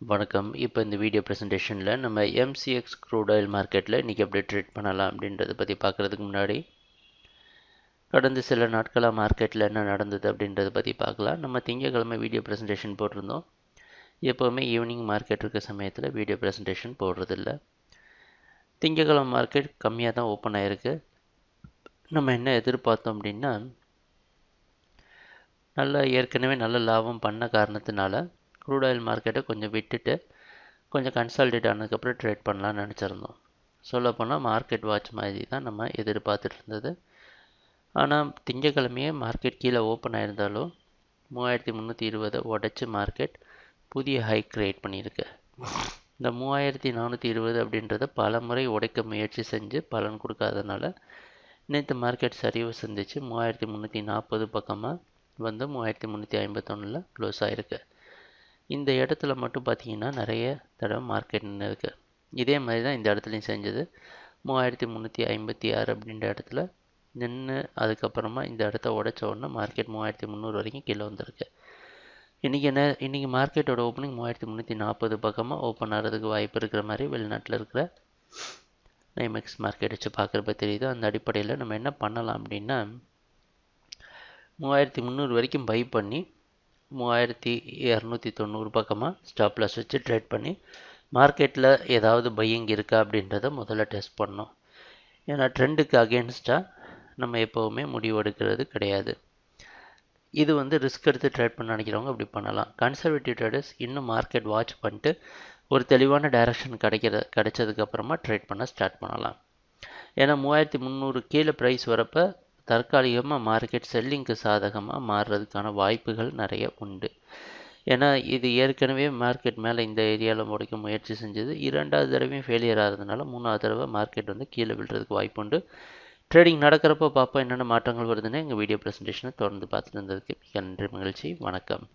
வணக்கம். இப்போ இந்த வீடியோ ப்ரெசன்டேஷனில் நம்ம எம்சிஎக்ஸ் க்ரூட் ஆயில் மார்க்கெட்டில் இன்றைக்கி எப்படி ட்ரேட் பண்ணலாம் அப்படின்றத பற்றி பார்க்குறதுக்கு முன்னாடி கடந்த சில நாட்களாக மார்க்கெட்டில் என்ன நடந்தது அப்படின்றத பற்றி பார்க்கலாம். நம்ம திங்கக்கிழமை வீடியோ ப்ரெசன்டேஷன் போட்டிருந்தோம். எப்போவுமே ஈவினிங் மார்க்கெட் இருக்க சமயத்தில் வீடியோ ப்ரெசன்டேஷன் போடுறதில்ல. திங்கக்கிழமை மார்க்கெட் கம்மியாக தான் ஓப்பன் ஆகிருக்கு. நம்ம என்ன எதிர்பார்த்தோம் அப்படின்னா, ஏற்கனவே நல்ல லாபம் பண்ண காரணத்தினால க்ரூட் ஆயில் மார்க்கெட்டை கொஞ்சம் விட்டுட்டு கொஞ்சம் கன்சால்டேட் ஆனதுக்கப்புறம் ட்ரேட் பண்ணலான்னு நினச்சிருந்தோம். சொல்லப்போனால் மார்க்கெட் வாட்ச் மாதிரி தான் நம்ம எதிர்பார்த்துட்டு இருந்தது. ஆனால் திங்கக்கிழமையே மார்க்கெட் கீழே ஓப்பன் ஆயிருந்தாலும் 3320 உடச்சி மார்க்கெட் புதிய ஹை கிரியேட் பண்ணியிருக்கு. இந்த 3420 அப்படின்றத பல முறை உடைக்க முயற்சி செஞ்சு பலன் கொடுக்காதனால நேற்று மார்க்கெட் சரிவு சந்திச்சு 3340 பக்கமாக வந்து 3351 க்ளோஸ் ஆகிருக்கு. இந்த இடத்துல மட்டும் பார்த்தீங்கன்னா நிறைய தடவை மார்க்கெட் நின்று இருக்குது. இதே மாதிரி தான் இந்த இடத்துலையும் செஞ்சது. 3356 அப்படின்ற இடத்துல நின்று அதுக்கப்புறமா இந்த இடத்த உடைச்ச உடனே மார்க்கெட் 3300 வரைக்கும் கீழே வந்திருக்கு. இன்றைக்கி மார்க்கெட்டோட ஓப்பனிங் 3340 பக்கமாக ஓப்பன் ஆகிறதுக்கு வாய்ப்பு இருக்கிற மாதிரி வெளிநாட்டில் இருக்கிற நைமெக்ஸ் மார்க்கெட் வச்சு பார்க்குறப்ப தெரியுது. அந்த அடிப்படையில் நம்ம என்ன பண்ணலாம் அப்படின்னா, 3300 வரைக்கும் பை பண்ணி 3290 பக்கமாக ஸ்டாப் லாஸ் வச்சு ட்ரேட் பண்ணி மார்க்கெட்டில் ஏதாவது பையிங் இருக்கா அப்படின்றத முதல்ல டெஸ்ட் பண்ணோம். ஏன்னா ட்ரெண்டுக்கு அகேன்ஸ்டாக நம்ம எப்போவுமே முடிவு எடுக்கிறது கிடையாது. இது ரிஸ்க் எடுத்து ட்ரேட் பண்ண நினைக்கிறவங்க அப்படி பண்ணலாம். கன்சர்வேட்டிவ் ட்ரேடர்ஸ் இன்னும் மார்க்கெட் வாட்ச் பண்ணிட்டு ஒரு தெளிவான டைரக்ஷன் கிடைச்சதுக்கப்புறமா ட்ரேட் பண்ண ஸ்டார்ட் பண்ணலாம். ஏன்னா 3300 கீழே ப்ரைஸ் வரப்போ தற்காலிகமாக மார்க்கெட் செல்லிங்க்கு சாதகமாக மாறுறதுக்கான வாய்ப்புகள் நிறைய உண்டு. ஏன்னா இது ஏற்கனவே மார்க்கெட் மேலே இந்த ஏரியாவில் உடைக்க முயற்சி செஞ்சது. 2வது தடவையும் ஃபெயிலியர் ஆகிறதுனால 3வது தடவை மார்க்கெட் கீழே விழுறதுக்கு வாய்ப்பு உண்டு. ட்ரேடிங் நடக்கிறப்போ பார்ப்போம் என்னென்ன மாற்றங்கள் வருதுன்னு எங்கள் வீடியோ ப்ரெசன்டேஷனை தொடர்ந்து பார்த்துட்டு இருந்ததுக்கு மிக நன்றி, மகிழ்ச்சி, வணக்கம்.